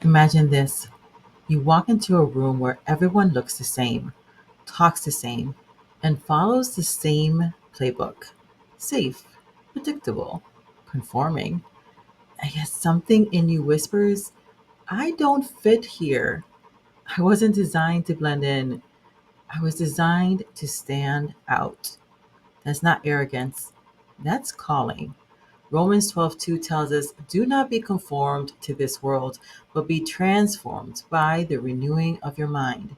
Imagine this. You walk into a room where everyone looks the same, talks the same, and follows the same playbook. Safe, predictable, conforming. And yet something in you whispers, I don't fit here. I wasn't designed to blend in. I was designed to stand out. That's not arrogance. That's calling. Romans 12:2 tells us, "Do not be conformed to this world, but be transformed by the renewing of your mind."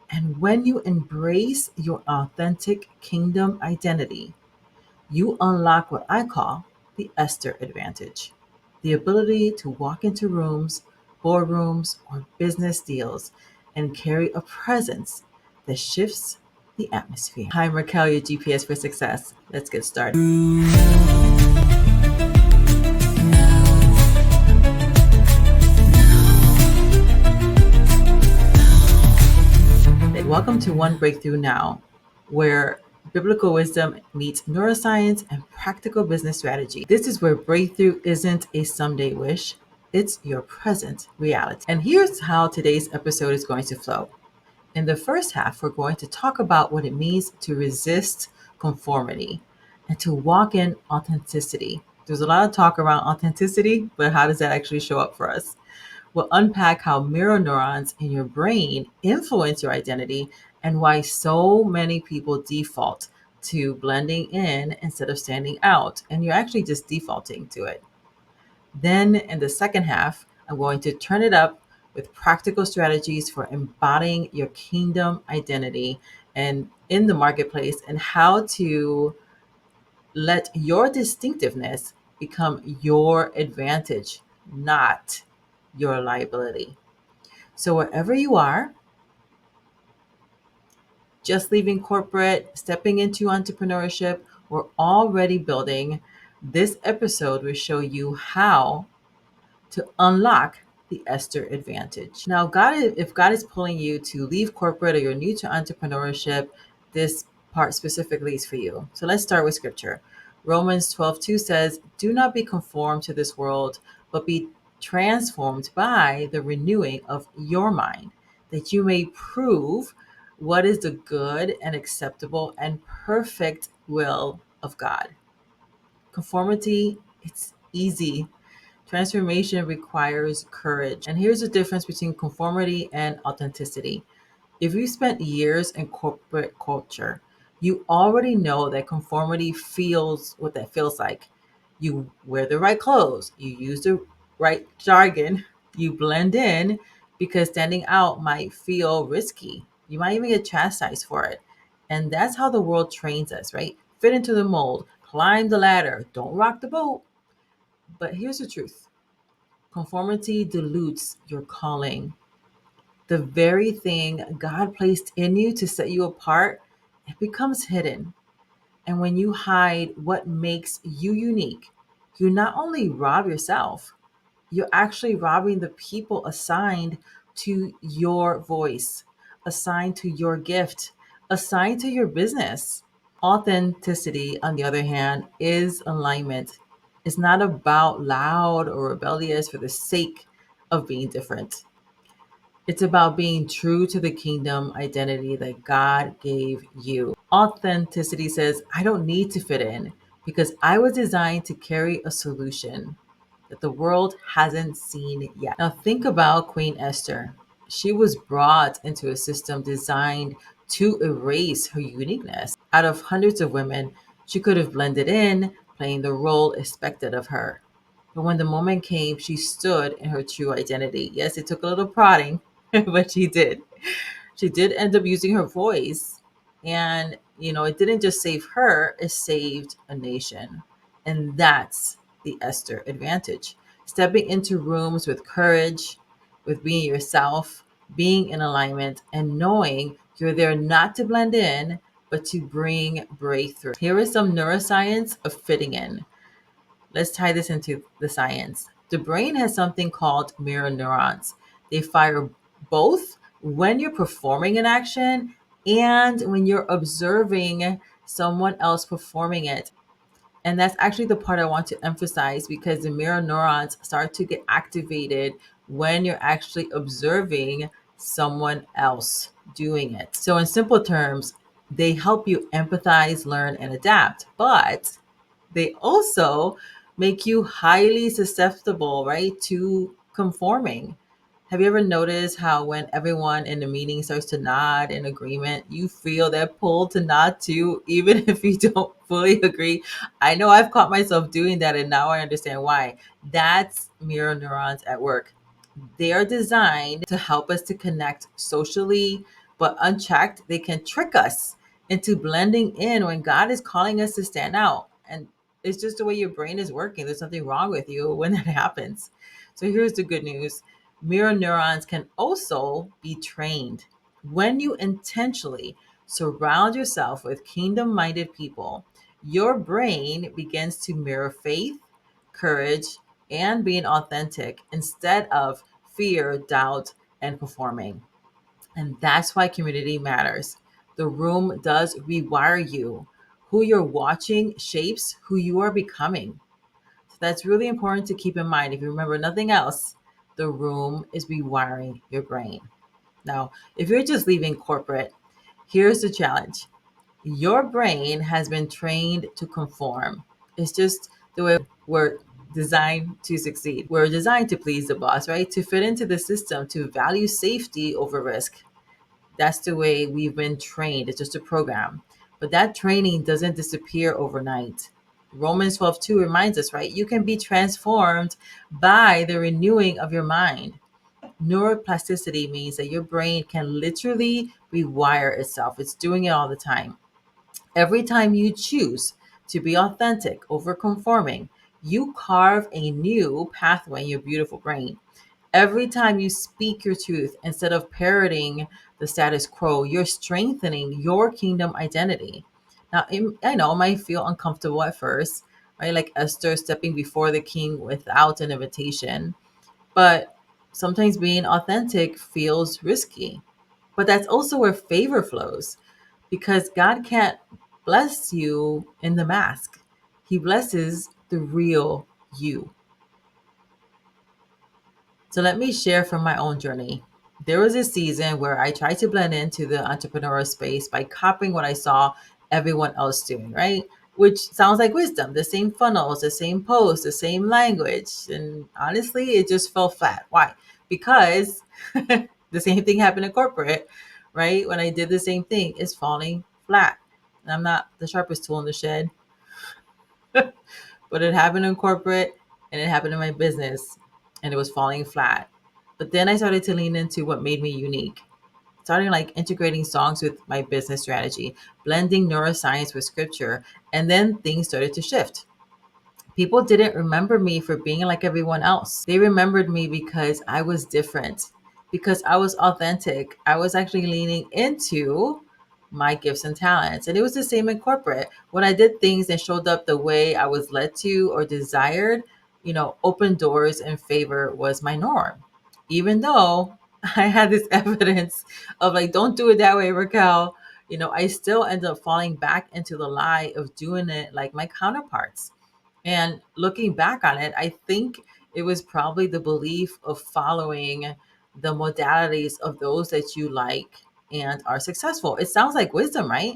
And when you embrace your authentic kingdom identity, you unlock what I call the Esther Advantage, the ability to walk into rooms, boardrooms, or business deals and carry a presence that shifts the atmosphere. Hi, I'm Raquel, your GPS for success. Let's get started. Welcome to One Breakthrough Now, where biblical wisdom meets neuroscience and practical business strategy. This is where breakthrough isn't a someday wish, it's your present reality. And here's how today's episode is going to flow. In the first half, we're going to talk about what it means to resist conformity and to walk in authenticity. There's a lot of talk around authenticity, but how does that actually show up for us? We'll unpack how mirror neurons in your brain influence your identity and why so many people default to blending in instead of standing out. And you're actually just defaulting to it. Then in the second half, I'm going to turn it up with practical strategies for embodying your kingdom identity and in the marketplace and how to let your distinctiveness become your advantage, not your liability. So, wherever you are, just leaving corporate, stepping into entrepreneurship, or already building, this episode will show you how to unlock the Esther advantage. Now, if God is pulling you to leave corporate or you're new to entrepreneurship, this part specifically is for you. So let's start with scripture. Romans 12:2 says, "Do not be conformed to this world, but be transformed by the renewing of your mind, that you may prove what is the good and acceptable and perfect will of God." Conformity, it's easy. Transformation requires courage. And here's the difference between conformity and authenticity. If you spent years in corporate culture, you already know that conformity feels what that feels like. You wear the right clothes, you use the right jargon, you blend in because standing out might feel risky. You might even get chastised for it. And that's how the world trains us, right? Fit into the mold, climb the ladder, don't rock the boat. But here's the truth. Conformity dilutes your calling. The very thing God placed in you to set you apart, it becomes hidden. And when you hide what makes you unique, you not only rob yourself, you're actually robbing the people assigned to your voice, assigned to your gift, assigned to your business. Authenticity, on the other hand, is alignment. It's not about loud or rebellious for the sake of being different. It's about being true to the kingdom identity that God gave you. Authenticity says, I don't need to fit in because I was designed to carry a solution that the world hasn't seen yet. Now, think about Queen Esther. She was brought into a system designed to erase her uniqueness. Out of hundreds of women, she could have blended in, playing the role expected of her. But when the moment came, she stood in her true identity. Yes, it took a little prodding, but she did. She did end up using her voice. And, it didn't just save her, it saved a nation. And that's the Esther advantage. Stepping into rooms with courage, with being yourself, being in alignment, and knowing you're there not to blend in, but to bring breakthrough. Here is some neuroscience of fitting in. Let's tie this into the science. The brain has something called mirror neurons. They fire both when you're performing an action and when you're observing someone else performing it. And that's actually the part I want to emphasize because the mirror neurons start to get activated when you're actually observing someone else doing it. So, in simple terms, they help you empathize, learn, and adapt, but they also make you highly susceptible, right, to conforming. Have you ever noticed how when everyone in the meeting starts to nod in agreement, you feel that pull to nod too, even if you don't fully agree? I know I've caught myself doing that, and now I understand why. That's mirror neurons at work. They are designed to help us to connect socially, but unchecked, they can trick us into blending in when God is calling us to stand out. And it's just the way your brain is working. There's something wrong with you when that happens. So here's the good news: mirror neurons can also be trained. When you intentionally surround yourself with kingdom minded people, your brain begins to mirror faith, courage, and being authentic instead of fear, doubt, and performing. And that's why community matters. The room does rewire you. Who you're watching shapes who you are becoming. So that's really important to keep in mind. If you remember nothing else, the room is rewiring your brain. Now, if you're just leaving corporate, here's the challenge: your brain has been trained to conform. It's just the way we're designed to succeed. We're designed to please the boss, right? To fit into the system, to value safety over risk. That's the way we've been trained. It's just a program. But that training doesn't disappear overnight. Romans 12:2 reminds us, right? You can be transformed by the renewing of your mind. Neuroplasticity means that your brain can literally rewire itself. It's doing it all the time. Every time you choose to be authentic over conforming, you carve a new pathway in your beautiful brain. Every time you speak your truth instead of parroting the status quo, you're strengthening your kingdom identity. Now, I know it might feel uncomfortable at first, right? Like Esther stepping before the king without an invitation. But sometimes being authentic feels risky. But that's also where favor flows, because God can't bless you in the mask, He blesses the real you. So let me share from my own journey. There was a season where I tried to blend into the entrepreneurial space by copying what I saw everyone else doing, right? Which sounds like wisdom: the same funnels, the same posts, the same language. And honestly, it just fell flat. Why? Because the same thing happened in corporate, right? When I did the same thing, it's falling flat. And I'm not the sharpest tool in the shed, but it happened in corporate and it happened in my business, and it was falling flat. But then I started to lean into what made me unique. Starting like integrating songs with my business strategy, blending neuroscience with scripture, and then things started to shift. People didn't remember me for being like everyone else. They remembered me because I was different, because I was authentic. I was actually leaning into my gifts and talents. And it was the same in corporate. When I did things and showed up the way I was led to or desired, open doors and favor was my norm. Even though I had this evidence of like, don't do it that way, Raquel. I still ended up falling back into the lie of doing it like my counterparts. And looking back on it, I think it was probably the belief of following the modalities of those that you like and are successful. It sounds like wisdom, right?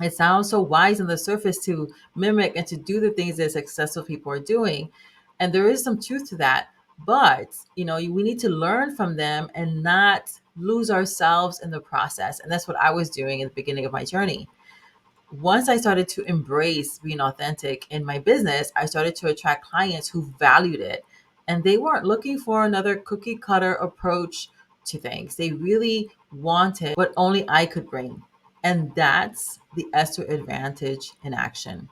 It sounds so wise on the surface to mimic and to do the things that successful people are doing. And there is some truth to that. But, we need to learn from them and not lose ourselves in the process. And that's what I was doing at the beginning of my journey. Once I started to embrace being authentic in my business, I started to attract clients who valued it. And they weren't looking for another cookie cutter approach to things. They really wanted what only I could bring. And that's the Esther Advantage in action.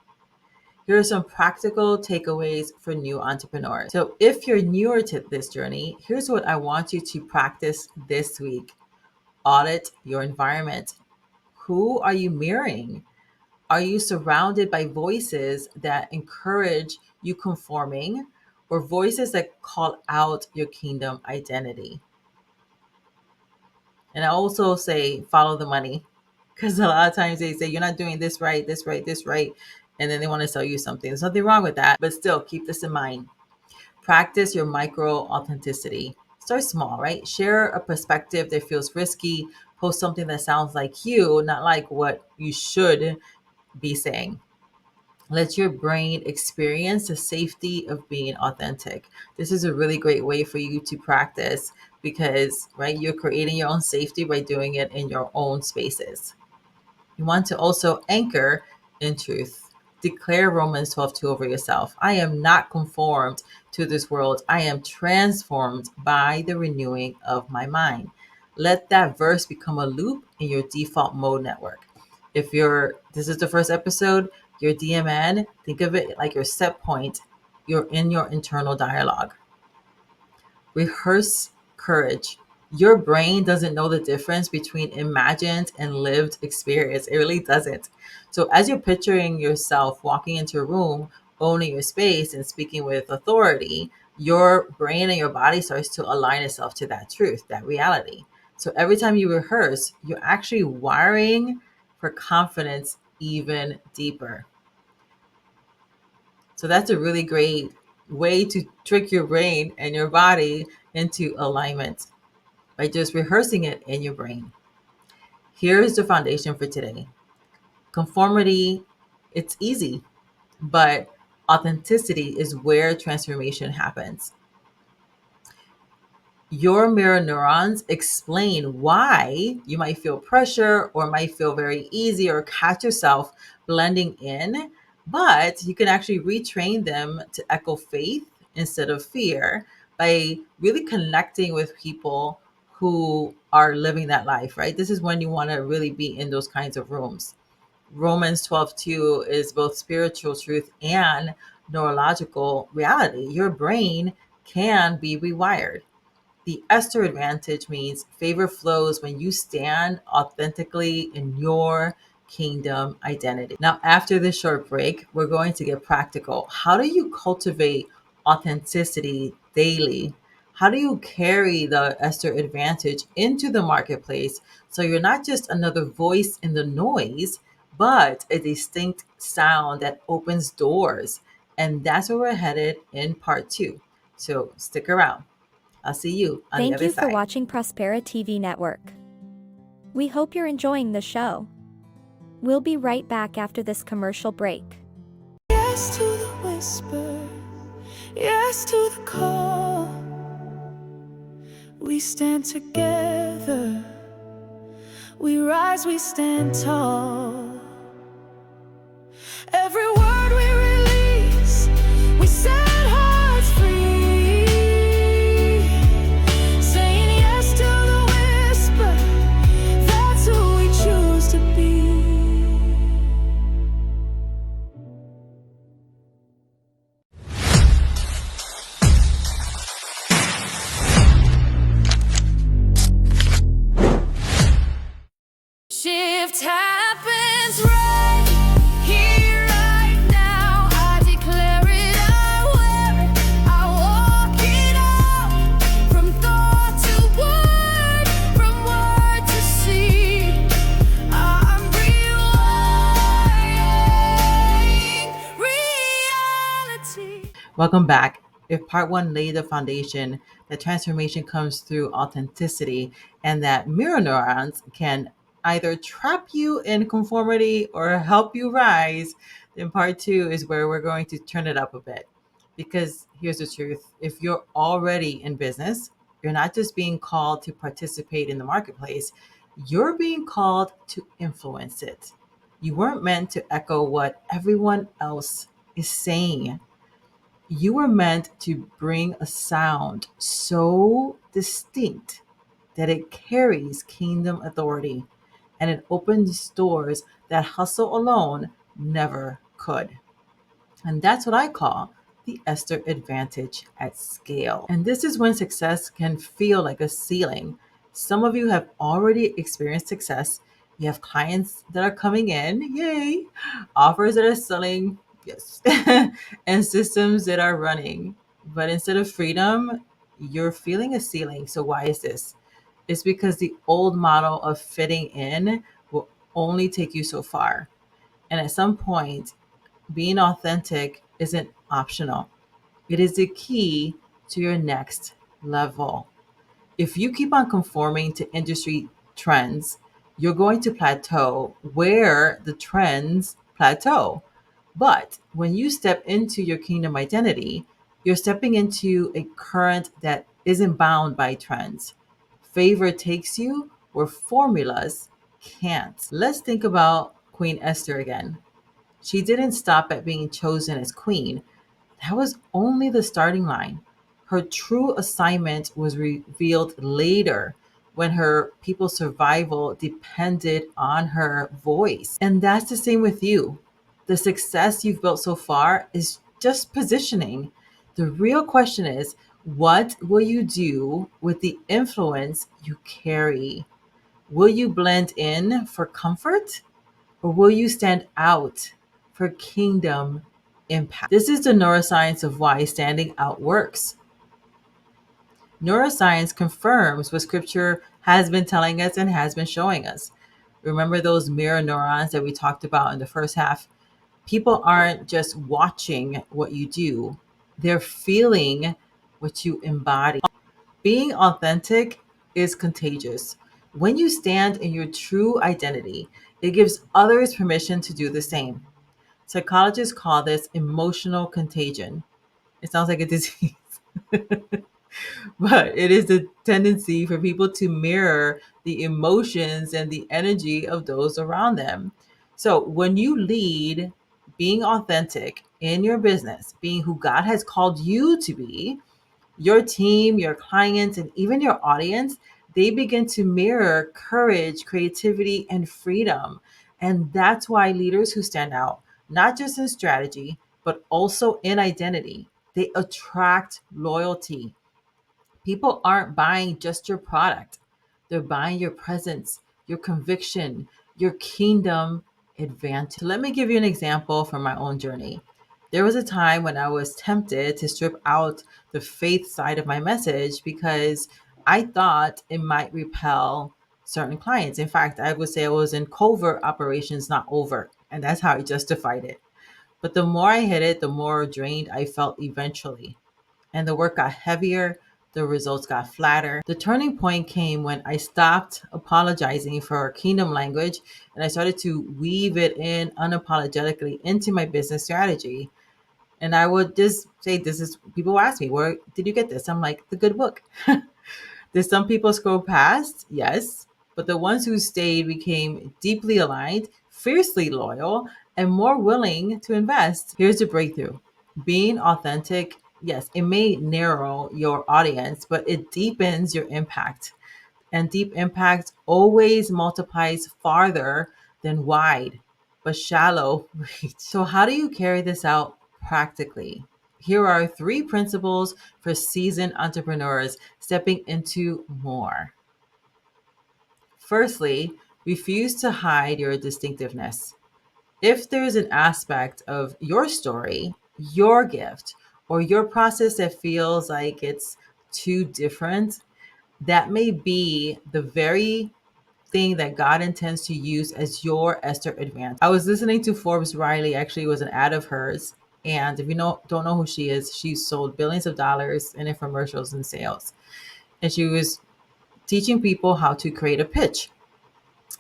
Here are some practical takeaways for new entrepreneurs. So, if you're newer to this journey, here's what I want you to practice this week: audit your environment. Who are you mirroring? Are you surrounded by voices that encourage you conforming, or voices that call out your kingdom identity? And I also say follow the money, because a lot of times they say you're not doing this right, this right, this right. And then they want to sell you something. There's nothing wrong with that, but still keep this in mind. Practice your micro authenticity. Start small, right? Share a perspective that feels risky. Post something that sounds like you, not like what you should be saying. Let your brain experience the safety of being authentic. This is a really great way for you to practice because, right, you're creating your own safety by doing it in your own spaces. You want to also anchor in truth. Declare Romans 12:2 over yourself. I am not conformed to this world. I am transformed by the renewing of my mind. Let that verse become a loop in your default mode network. If this is the first episode, your DMN, think of it like your set point. You're in your internal dialogue. Rehearse courage. Your brain doesn't know the difference between imagined and lived experience. It really doesn't. So, as you're picturing yourself walking into a room, owning your space, and speaking with authority, your brain and your body starts to align itself to that truth, that reality. So, every time you rehearse, you're actually wiring for confidence even deeper. So that's a really great way to trick your brain and your body into alignment by just rehearsing it in your brain. Here's the foundation for today. Conformity, it's easy, but authenticity is where transformation happens. Your mirror neurons explain why you might feel pressure or might feel very easy or catch yourself blending in, but you can actually retrain them to echo faith instead of fear by really connecting with people who are living that life, right? This is when you want to really be in those kinds of rooms. Romans 12:2 is both spiritual truth and neurological reality. Your brain can be rewired. The Esther Advantage means favor flows when you stand authentically in your kingdom identity. Now, after this short break, we're going to get practical. How do you cultivate authenticity daily? How do you carry the Esther Advantage into the marketplace so you're not just another voice in the noise, but a distinct sound that opens doors? And that's where we're headed in part two. So stick around. I'll see you on the Thank other you for side. watching Prospera TV Network. We hope you're enjoying the show. We'll be right back after this commercial break. Yes to the whisper, yes to the call. We stand together, we rise, we stand tall. Every word we release, we set hearts free. Saying yes to the whisper, that's who we choose to be. Shift happens right here, right now. I declare it, I wear it, I walk it out. From thought to word, from word to seed, I'm rewiring reality. Welcome back. If part one laid the foundation that transformation comes through authenticity and that mirror neurons can either trap you in conformity or help you rise, then part two is where we're going to turn it up a bit. Because here's the truth, if you're already in business, you're not just being called to participate in the marketplace, you're being called to influence it. You weren't meant to echo what everyone else is saying. You were meant to bring a sound so distinct that it carries kingdom authority and it opens doors that hustle alone never could. And that's what I call the Esther Advantage at scale. And this is when success can feel like a ceiling. Some of you have already experienced success. You have clients that are coming in, yay, offers that are selling, yes, and systems that are running. But instead of freedom, you're feeling a ceiling. So, why is this? It's because the old model of fitting in will only take you so far. And at some point, being authentic isn't optional. It is the key to your next level. If you keep on conforming to industry trends, you're going to plateau where the trends plateau. But when you step into your kingdom identity, you're stepping into a current that isn't bound by trends. Favor takes you where formulas can't. Let's think about Queen Esther again. She didn't stop at being chosen as queen. That was only the starting line. Her true assignment was revealed later when her people's survival depended on her voice. And that's the same with you. The success you've built so far is just positioning. The real question is, what will you do with the influence you carry? Will you blend in for comfort, or will you stand out for kingdom impact? This is the neuroscience of why standing out works. Neuroscience confirms what scripture has been telling us and has been showing us. Remember those mirror neurons that we talked about in the first half? People aren't just watching what you do, they're feeling what you embody. Being authentic is contagious. When you stand in your true identity, it gives others permission to do the same. Psychologists call this emotional contagion. It sounds like a disease, but it is the tendency for people to mirror the emotions and the energy of those around them. So when you lead, being authentic in your business, being who God has called you to be, your team, your clients, and even your audience, they begin to mirror courage, creativity, and freedom. And that's why leaders who stand out, not just in strategy, but also in identity, they attract loyalty. People aren't buying just your product, they're buying your presence, your conviction, your kingdom advantage. Let me give you an example from my own journey. There was a time when I was tempted to strip out the faith side of my message because I thought it might repel certain clients. In fact, I would say I was in covert operations, not overt. And that's how I justified it. But the more I hit it, the more drained I felt eventually, and the work got heavier, the results got flatter. The turning point came when I stopped apologizing for kingdom language and I started to weave it in unapologetically into my business strategy. And I would just say, this is, people ask me, where did you get this? I'm like, the good book. Did some people scroll past? Yes. But the ones who stayed became deeply aligned, fiercely loyal, and more willing to invest. Here's the breakthrough: being authentic, yes, it may narrow your audience, but it deepens your impact. And deep impact always multiplies farther than wide, but shallow reach. So, how do you carry this out practically? Here are three principles for seasoned entrepreneurs stepping into more. Firstly, refuse to hide your distinctiveness. If there's an aspect of your story, your gift, or your process that feels like it's too different, that may be the very thing that God intends to use as your Esther Advantage. I was listening to Forbes Riley, actually it was an ad of hers. And if you don't know who she is, she sold billions of dollars in infomercials and sales. And she was teaching people how to create a pitch.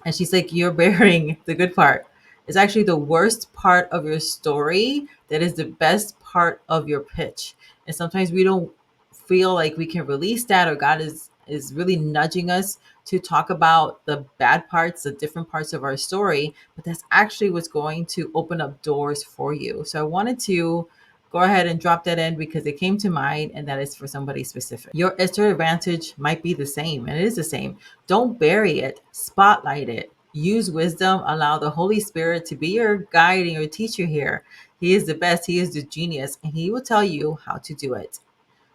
And she's like, you're bearing the good part. It's actually the worst part of your story that is the best part of your pitch. And sometimes we don't feel like we can release that, or God is really nudging us to talk about the bad parts, the different parts of our story, but that's actually what's going to open up doors for you. So I wanted to go ahead and drop that in because it came to mind, and that is for somebody specific. Your Esther Advantage might be the same, and it is the same. Don't bury it, spotlight it. Use wisdom, allow the Holy Spirit to be your guide and your teacher here. He is the best, He is the genius, and He will tell you how to do it.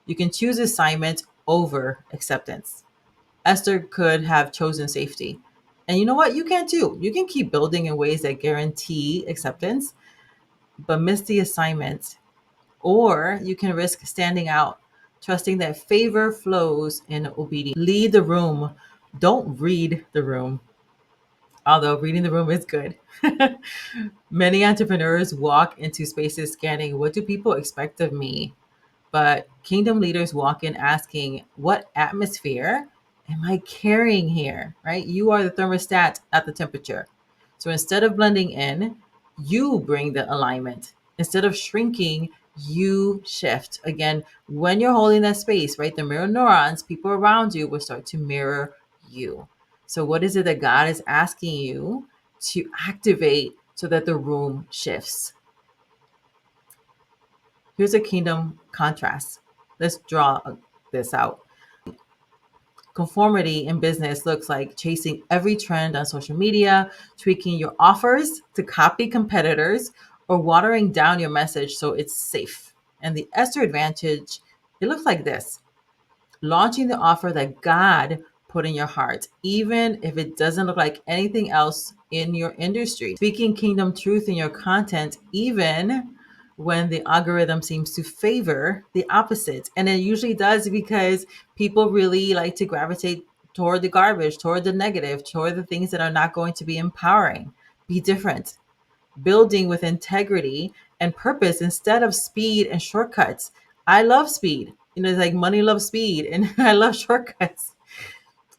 You can choose assignment over acceptance. Esther could have chosen safety. And you know what? You can too. You can keep building in ways that guarantee acceptance, but miss the assignment. Or you can risk standing out, trusting that favor flows in obedience. Lead the room. Don't read the room, although reading the room is good. Many entrepreneurs walk into spaces scanning, what do people expect of me? But kingdom leaders walk in asking, what atmosphere am I carrying here, right? You are the thermostat at the temperature. So instead of blending in, you bring the alignment. Instead of shrinking, you shift. Again, when you're holding that space, right? The mirror neurons, people around you will start to mirror you. So, what is it that God is asking you to activate so that the room shifts? Here's a kingdom contrast. Let's draw this out. Conformity in business looks like chasing every trend on social media, tweaking your offers to copy competitors, or watering down your message so it's safe. And the Esther Advantage, it looks like this: launching the offer that God put in your heart, even if it doesn't look like anything else in your industry. Speaking kingdom truth in your content, even when the algorithm seems to favor the opposite. And it usually does, because people really like to gravitate toward the garbage, toward the negative, toward the things that are not going to be empowering. Be different. Building with integrity and purpose instead of speed and shortcuts. I love speed. It's like money loves speed, and I love shortcuts.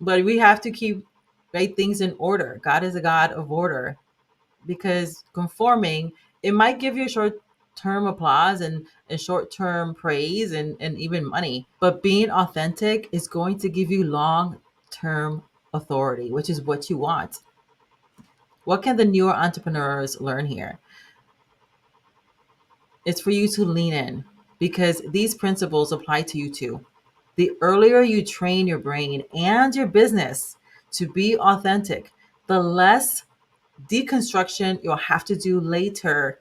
But we have to keep right things in order. God is a God of order, because conforming, it might give you short term applause and short term praise and even money. But being authentic is going to give you long term authority, which is what you want. What can the newer entrepreneurs learn here? It's for you to lean in, because these principles apply to you too. The earlier you train your brain and your business to be authentic, the less deconstruction you'll have to do later.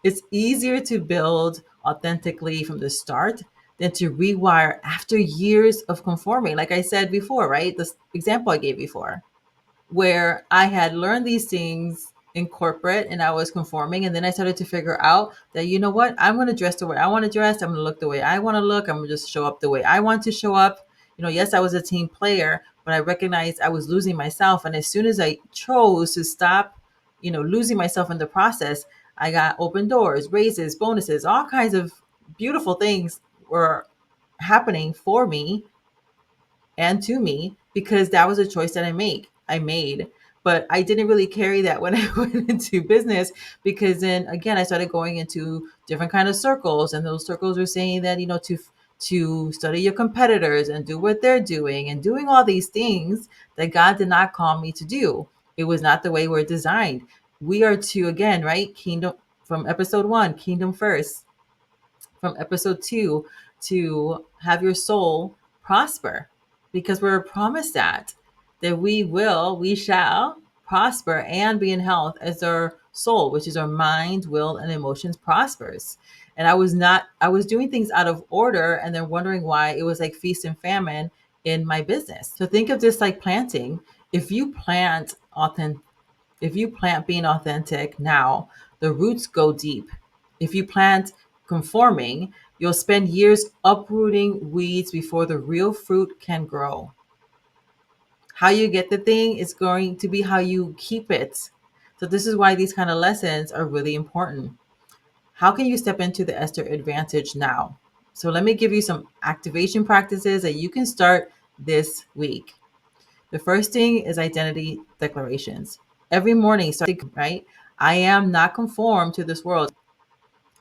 It's easier to build authentically from the start than to rewire after years of conforming. Like I said before, right? This example I gave before, where I had learned these things in corporate and I was conforming. And then I started to figure out that, you know what, I'm going to dress the way I want to dress. I'm going to look the way I want to look. I'm going to just show up the way I want to show up. Yes, I was a team player, but I recognized I was losing myself. And as soon as I chose to stop, losing myself in the process, I got open doors, raises, bonuses, all kinds of beautiful things were happening for me and to me, because that was a choice that I made. But I didn't really carry that when I went into business, because then again I started going into different kind of circles, and those circles were saying that to study your competitors and do what they're doing and doing all these things that God did not call me to do. It was not the way we're designed. We are to, again, right, kingdom, from episode 1, kingdom first, from episode 2, to have your soul prosper, because we're promised that we shall prosper and be in health as our soul, which is our mind, will, and emotions, prospers. And I was doing things out of order and then wondering why it was like feast and famine in my business. So think of this like planting. If you plant authentic if you plant being authentic now, the roots go deep. If you plant conforming, you'll spend years uprooting weeds before the real fruit can grow. How you get the thing is going to be how you keep it. So this is why these kind of lessons are really important. How can you step into the Esther Advantage now? So let me give you some activation practices that you can start this week. The first thing is identity declarations. Every morning, start, right? I am not conformed to this world.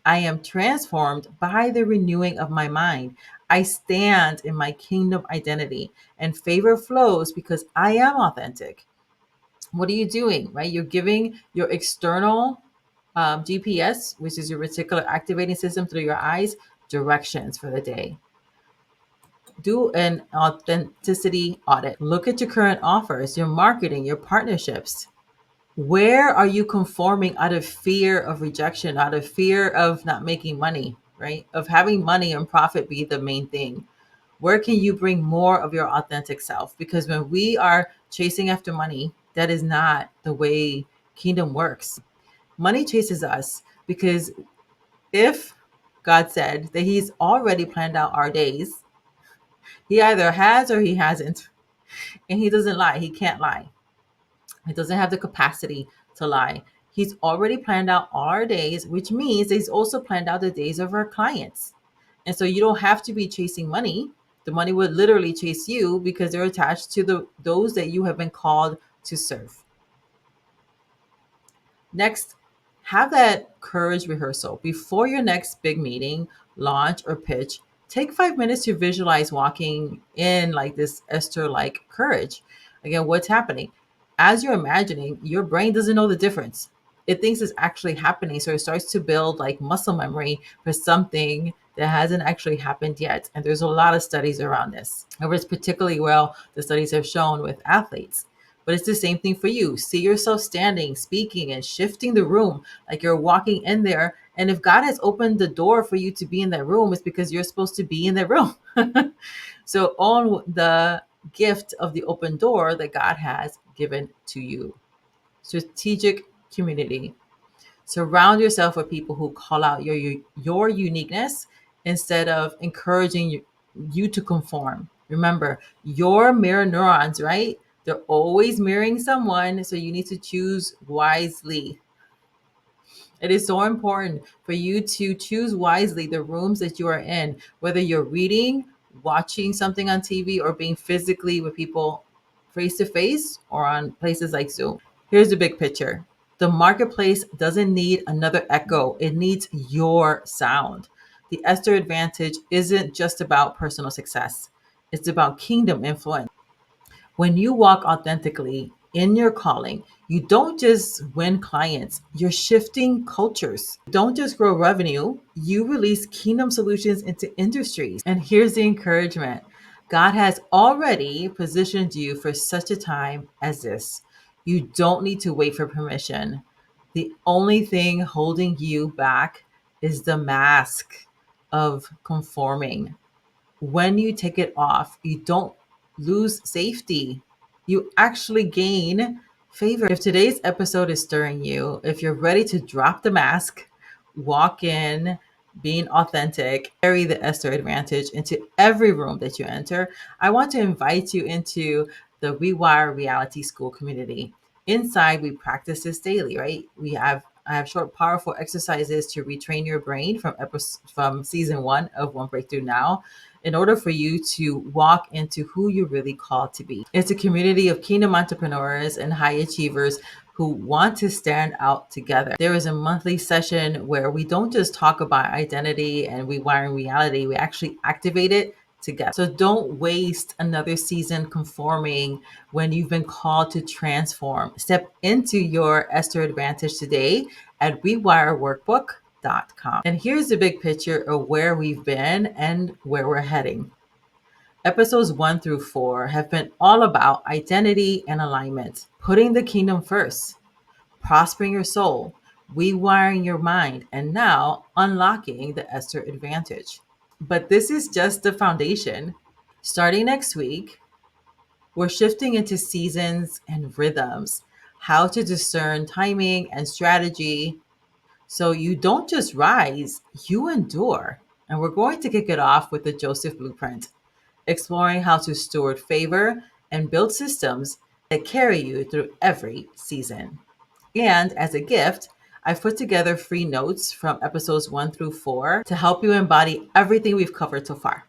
I am transformed by the renewing of my mind. I stand in my kingdom identity, and favor flows because I am authentic. What are you doing, right? You're giving your external GPS, which is your reticular activating system through your eyes, directions for the day. Do an authenticity audit. Look at your current offers, your marketing, your partnerships. Where are you conforming out of fear of rejection, out of fear of not making money, right? Of having money and profit be the main thing. Where can you bring more of your authentic self? Because when we are chasing after money, that is not the way kingdom works. Money chases us because if God said that He's already planned out our days, He either has or He hasn't. And He doesn't lie. He can't lie. He doesn't have the capacity to lie. He's already planned out our days, which means He's also planned out the days of our clients. And so you don't have to be chasing money. The money would literally chase you because they're attached to those that you have been called to serve. Next, have that courage rehearsal. Before your next big meeting, launch, or pitch, take 5 minutes to visualize walking in like this Esther like courage. Again, what's happening? As you're imagining, your brain doesn't know the difference. It thinks it's actually happening. So it starts to build like muscle memory for something that hasn't actually happened yet. And there's a lot of studies around this. It works particularly well, the studies have shown with athletes. But it's the same thing for you. See yourself standing, speaking, and shifting the room like you're walking in there. And if God has opened the door for you to be in that room, it's because you're supposed to be in that room. So own the gift of the open door that God has given to you. Strategic community. Surround yourself with people who call out your uniqueness instead of encouraging you to conform. Remember, your mirror neurons, right? They're always mirroring someone, so you need to choose wisely. It is so important for you to choose wisely the rooms that you are in, whether you're reading, watching something on TV, or being physically with people face to face or on places like Zoom. Here's the big picture. The marketplace doesn't need another echo, it needs your sound. The Esther Advantage isn't just about personal success, it's about kingdom influence. When you walk authentically in your calling, you don't just win clients, you're shifting cultures. Don't just grow revenue, you release kingdom solutions into industries. And here's the encouragement: God has already positioned you for such a time as this. You don't need to wait for permission. The only thing holding you back is the mask of conforming. When you take it off, you don't lose safety. You actually gain favor. If today's episode is stirring you, if you're ready to drop the mask, walk in, being authentic, carry the Esther Advantage into every room that you enter, I want to invite you into the Rewire Reality School community. Inside, we practice this daily, right? I have short, powerful exercises to retrain your brain from season 1 of One Breakthrough Now, in order for you to walk into who you're really called to be. It's a community of kingdom entrepreneurs and high achievers who want to stand out together. There is a monthly session where we don't just talk about identity and rewiring reality, we actually activate it together. So don't waste another season conforming when you've been called to transform. Step into your Esther Advantage today at rewireworkbook.com. And here's the big picture of where we've been and where we're heading. Episodes 1 through 4 have been all about identity and alignment, putting the kingdom first, prospering your soul, rewiring your mind, and now unlocking the Esther Advantage. But this is just the foundation. Starting next week, we're shifting into seasons and rhythms, how to discern timing and strategy, so you don't just rise, you endure. And we're going to kick it off with the Joseph Blueprint, exploring how to steward favor and build systems that carry you through every season. And as a gift, I've put together free notes from episodes 1 through 4 to help you embody everything we've covered so far.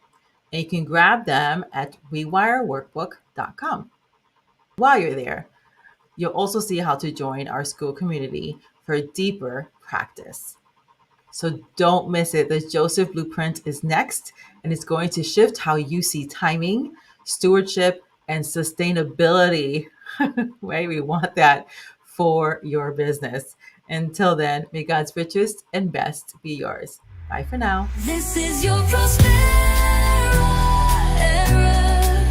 And you can grab them at rewireworkbook.com. While you're there, you'll also see how to join our school community for deeper practice. So don't miss it. The Joseph Blueprint is next, and it's going to shift how you see timing, stewardship, and sustainability. Right? We want that for your business. Until then, may God's richest and best be yours. Bye for now. This is your Prospera era,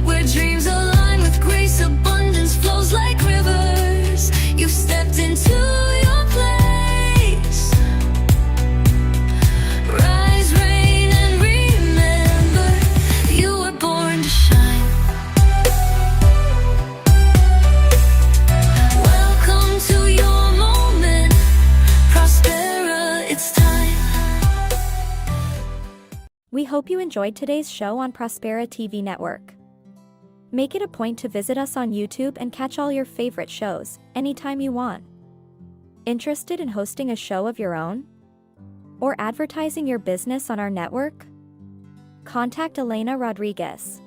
where dreams align with grace, abundance flows like rivers. You've stepped into your place. Rise, reign, and remember, you were born to shine. Welcome to your moment, Prospera, it's time. We hope you enjoyed today's show on Prospera TV Network. Make it a point to visit us on YouTube and catch all your favorite shows anytime you want. Interested in hosting a show of your own? Or advertising your business on our network? contact Elena Rodriguez.